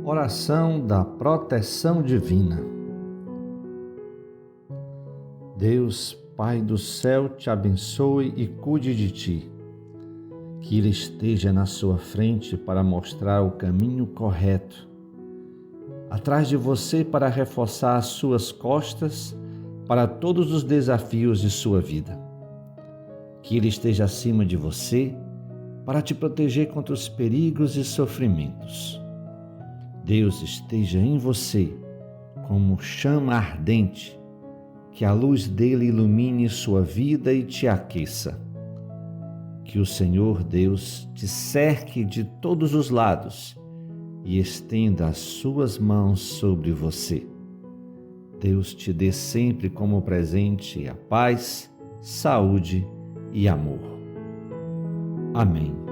Oração da proteção divina. Deus, Pai do céu, te abençoe e cuide de ti. Que Ele esteja na sua frente para mostrar o caminho correto, atrás de você para reforçar as suas costas para todos os desafios de sua vida. Que Ele esteja acima de você para te proteger contra os perigos e sofrimentos. Deus esteja em você como chama ardente, que a luz dele ilumine sua vida e te aqueça. Que o Senhor Deus te cerque de todos os lados e estenda as suas mãos sobre você. Deus te dê sempre como presente a paz, saúde e amor. Amém.